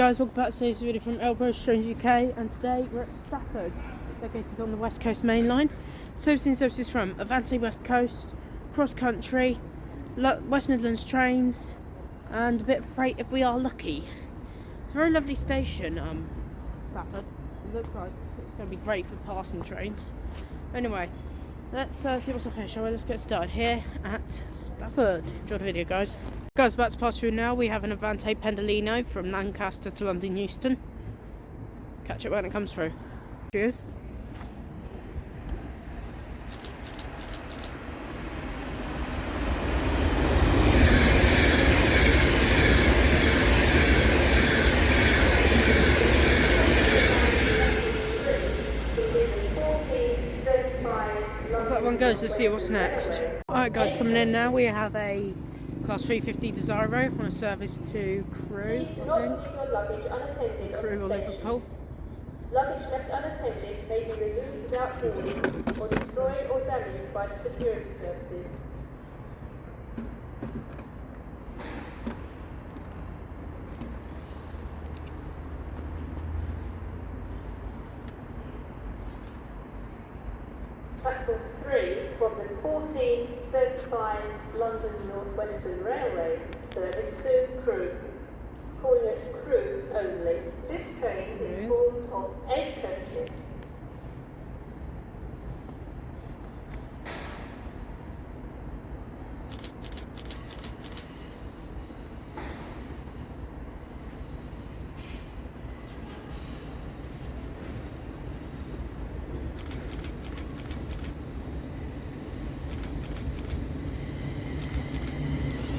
guys, welcome back to today's video from Elbro Strange UK, and today we're at Stafford, located on the West Coast main line. Services from Avante West Coast, cross country, West Midlands trains, and a bit of freight if we are lucky. It's a very lovely station, Stafford. It looks like it's going to be great for passing trains. Anyway, let's see what's up here, shall we? Let's get started here at Stafford. Enjoy the video, guys. Guys, about to pass through now. We have an Avante Pendolino from Lancaster to London Euston. Catch it when it comes through. Cheers. As that one goes, let's see what's next. Alright guys, coming in now, we have a Class 350 Desiro on a service to Crewe, I think. Crewe or Liverpool. Luggage left unattended may be removed without warning or destroyed or damaged by security services. Platform 3 from the 1435 London North Western Railway service to Crewe. Calling it Crewe only. This train is formed of 8 coaches.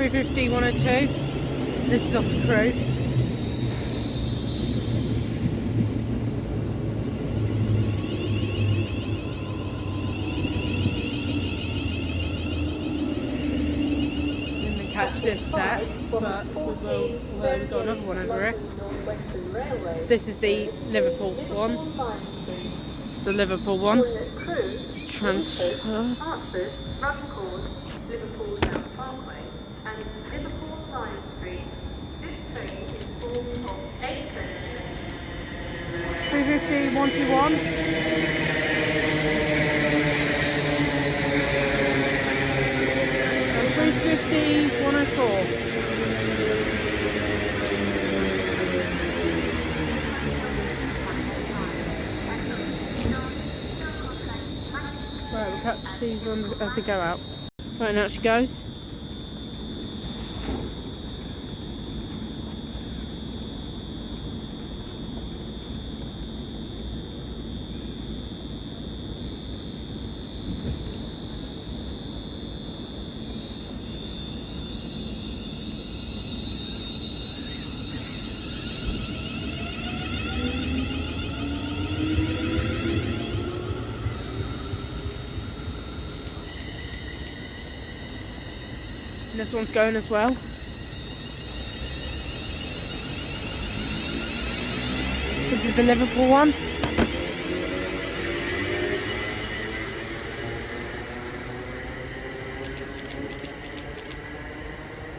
$350-102. This is off to Crewe. Didn't catch this set, but we've got another one over here. This is the Liverpool one. It's the Liverpool one. Just transfer. Liverpool South Parkway and Liverpool Lion Street. This train is formed of 8 coaches. $350-121. And $350-104. Right, we'll catch these ones as they go out. Right, now she goes. And this one's going as well. This is the Liverpool one.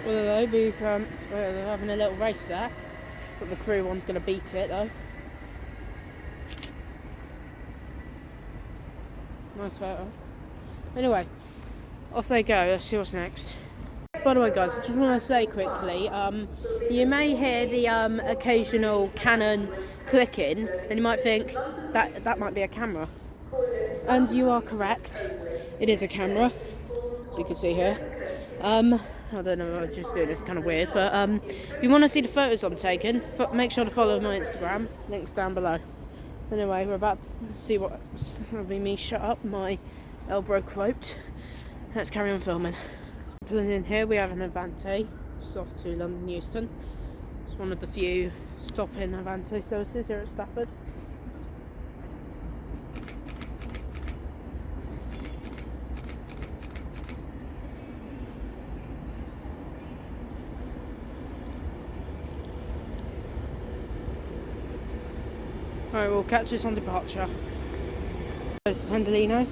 Well, they're having a little race there. So the Crewe one's going to beat it though. Nice photo. Anyway, off they go. Let's see what's next. By the way, guys, I just want to say quickly, you may hear the occasional cannon clicking, and you might think that might be a camera. And you are correct. It is a camera, as you can see here. I don't know, I'm just doing this kind of weird, but if you want to see the photos I'm taking, make sure to follow my Instagram. Links down below. Anyway, we're about to see that'll be me shut up, my Elbro quote. Let's carry on filming. Pulling in here, we have an Avante, just off to London Euston. It's one of the few stop-in Avante services here at Stafford. Alright, we'll catch this on departure. There's the Pendolino.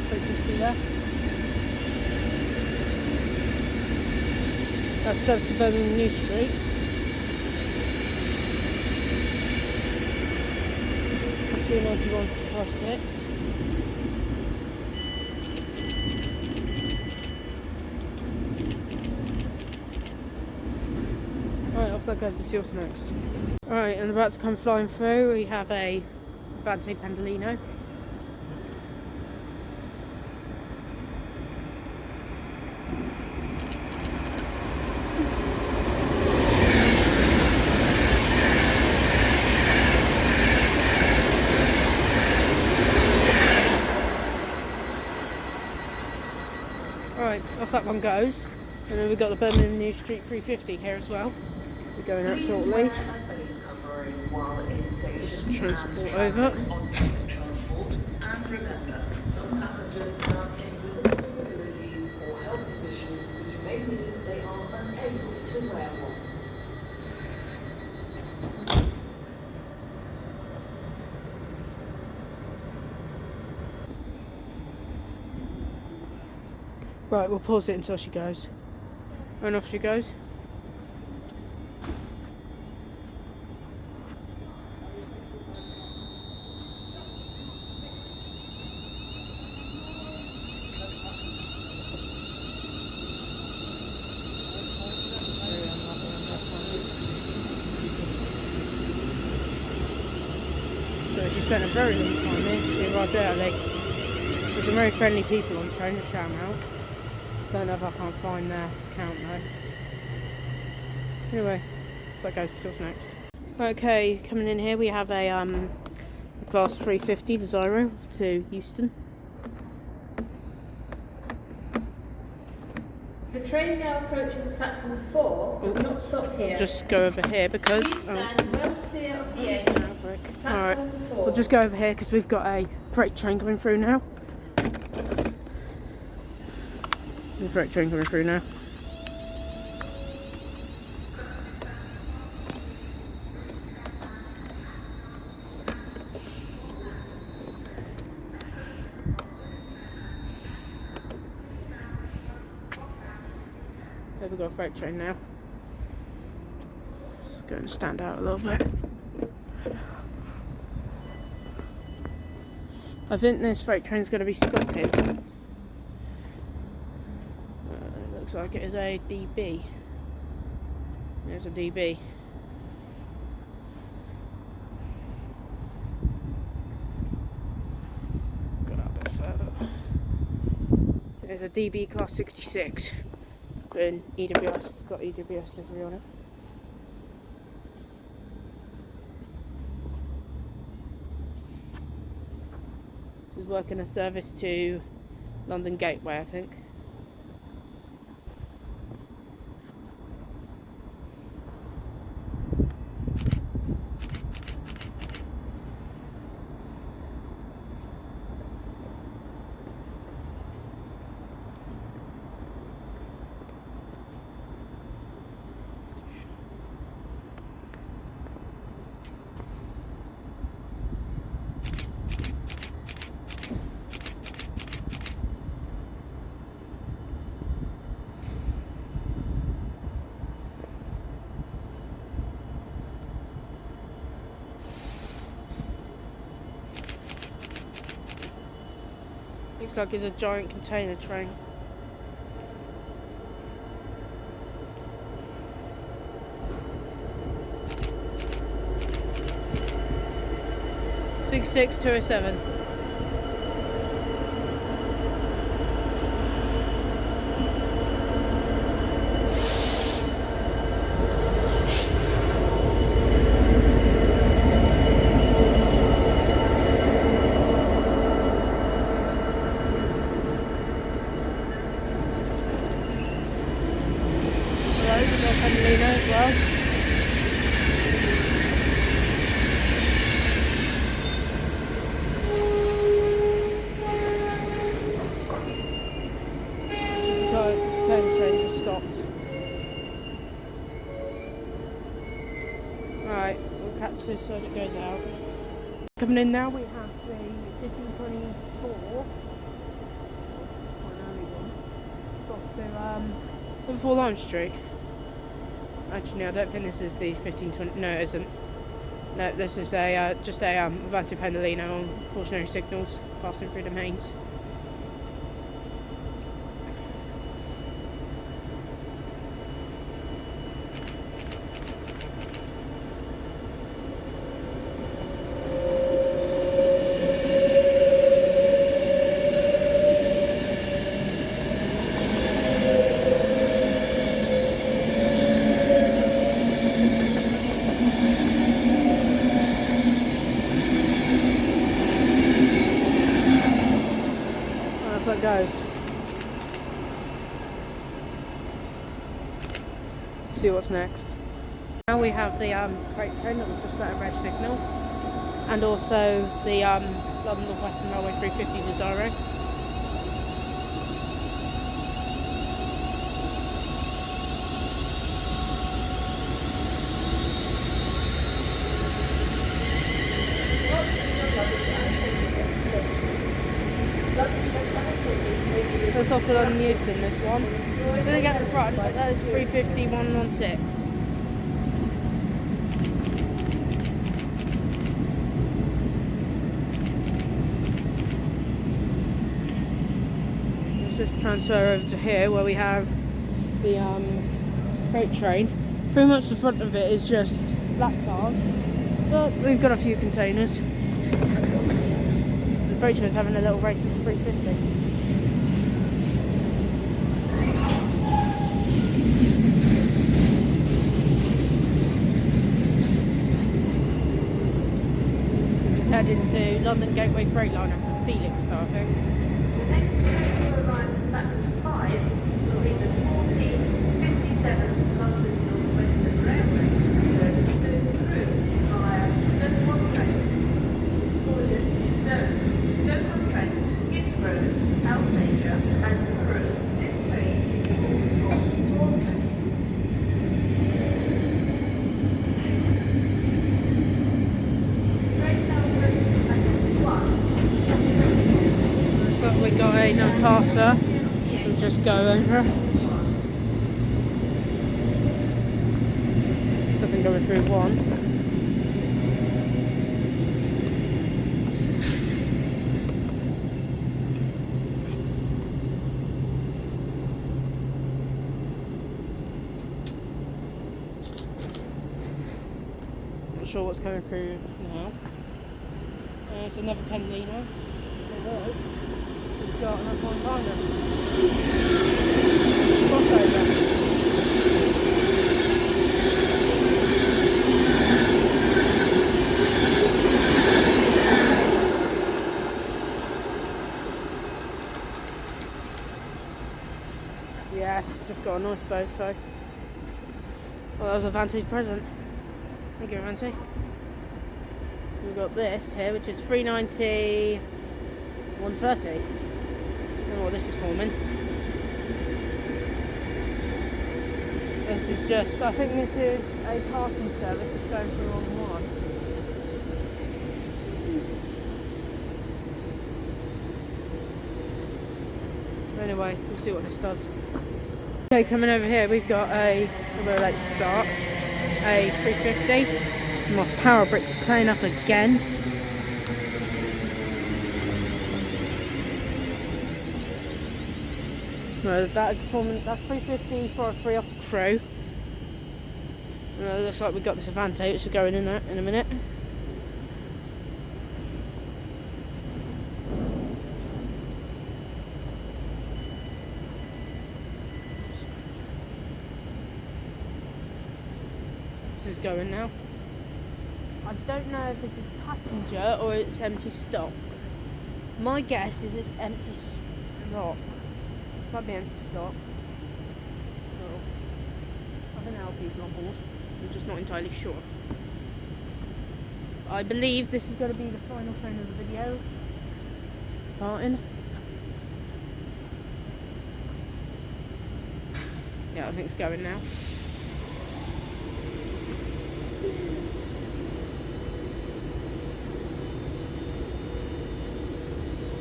got 350 there. That's service to Birmingham New Street. That's 39156. Alright, off that goes to see what's next. Alright, and about to come flying through, we have a Vante Pendolino. Alright, off that one goes. And then we've got the Birmingham New Street 350 here as well. We're going out shortly. Just transport over. Right, we'll pause it until she goes. And off she goes. So she spent a very long time here. She arrived early. There's some very friendly people on train, to shout out. Don't know if I can't find their account though. Anyway, so that goes to what's next. Okay, coming in here we have a class 350 Desiro to Euston. The train now approaching platform 4 does not stop here. Just go over here because... Please stand well clear of the edge. Alright, we'll just go over here because we've got a freight train coming through now. The freight train coming through now. There we've got a freight train now. Just go and stand out a little bit. I think this freight train's going to be stopping. It looks like it is a DB. There's a DB. Got out a bit further. There's a DB class 66. In EWS, got EWS livery on it. This is working a service to London Gateway, I think. Looks like it's a giant container train. Six 207. As well. The train just stopped. Right, we'll catch this so it goes out. Coming in now, we have the 1524 Liverpool Lime Street. Actually, no, I don't think this is the 1520. No, it isn't. No, this is a just a Avanti Pendolino on cautionary signals passing through the mains. That goes. See what's next. Now we have the freight train that was just at a red signal, and also the London North Western Railway 350 Desiro. That's off to London Euston, this one. Didn't get the front, but that is 350 116. Let's just transfer over to here where we have the freight train. Pretty much the front of it is just black cars, but we've got a few containers. The freight train's having a little race with the 350. Heading to London Gateway Freightliner for Felix starting. The next train to arrive at platform 5 will be the 1457 London North Western Railway, service to Crewe via Stoke-on-Trent, Stoke-on-Trent, Gidsgrove, Alsager and Crewe. This train is for 4 passengers. We got a no passer. We'll just go over. Something going through one. Not sure what's coming through now. It's another Pendolino. We've got another one behind us. Crossover. Yes, just got a nice photo. Well, that was a Vantage present. Thank you, Vantage. We've got this here, which is 390 130. I don't know what this is forming. This is just, I think this is a passing service that's going through on one. Anyway, we'll see what this does. Okay, coming over here, we've got a very late start, a 350. My power brick's playing up again. No, that's 350 for a free off the Crewe. Looks like we've got this Avanti, which is going in that in a minute. This is going now. I don't know if it's a passenger or it's empty stock. My guess is it's empty stock. Might be empty stock. So, I think there are people on board. I'm just not entirely sure. I believe this is going to be the final frame of the video. Starting. Yeah, I think it's going now.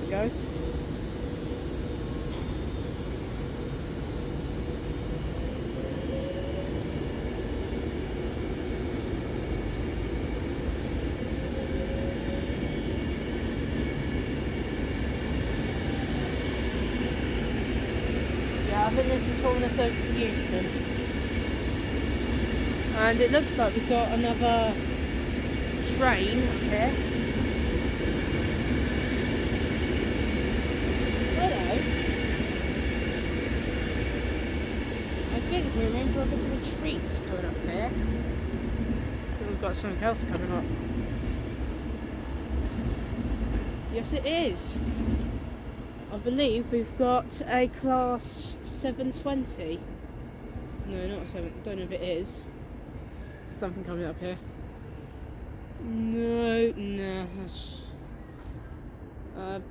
It goes. I think this is pulling us over to Euston. And it looks like we've got another train up here. Hello. I think we're in for a bit of a treat coming up here. I think we've got something else coming up. Yes, it is. I believe we've got a class 720. No, not 7. Don't know if it is. Something coming up here. No, nah. That's.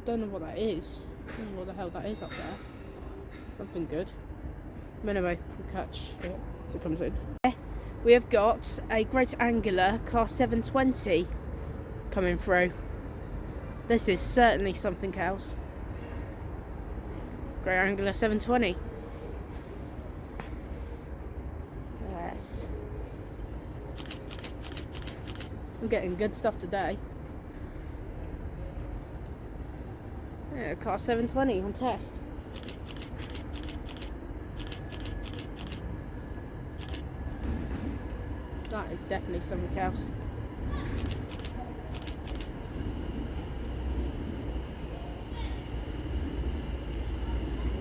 Don't know what that is. Don't know what the hell that is up there. Something good. But anyway, we'll catch it as it comes in. We have got a great angular class 720 coming through. This is certainly something else. Great angular 720. Yes. We're getting good stuff today. Yeah, class 720 on test. That is definitely something else.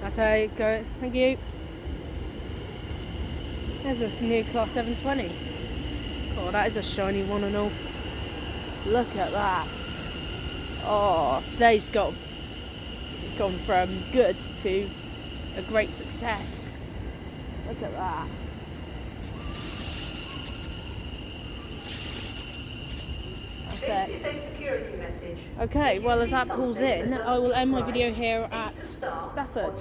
That's how you go. Thank you. There's a new class 720. Oh, that is a shiny one and all. Look at that. Oh, today's gone from good to a great success. Look at that. This is a security message. Okay, well, as that pulls in, I will end my video here at Stafford.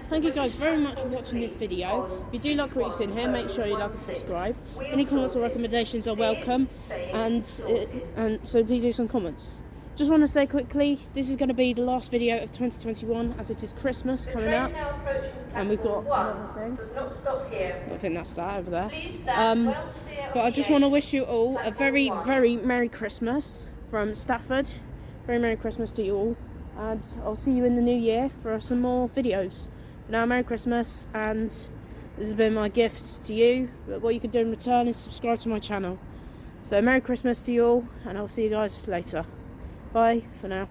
Thank you guys very much for watching this video. If you do like what you've seen here, make sure you like and subscribe. Any comments or recommendations are welcome, and so please do some comments. Just want to say quickly, this is going to be the last video of 2021, as it is Christmas coming up, and we've got another thing. I think that's that over there. But I just want to wish you all a very, very Merry Christmas from Stafford. Very Merry Christmas to you all. And I'll see you in the new year for some more videos. For now, Merry Christmas, and this has been my gifts to you. But what you can do in return is subscribe to my channel. So Merry Christmas to you all, and I'll see you guys later. Bye for now.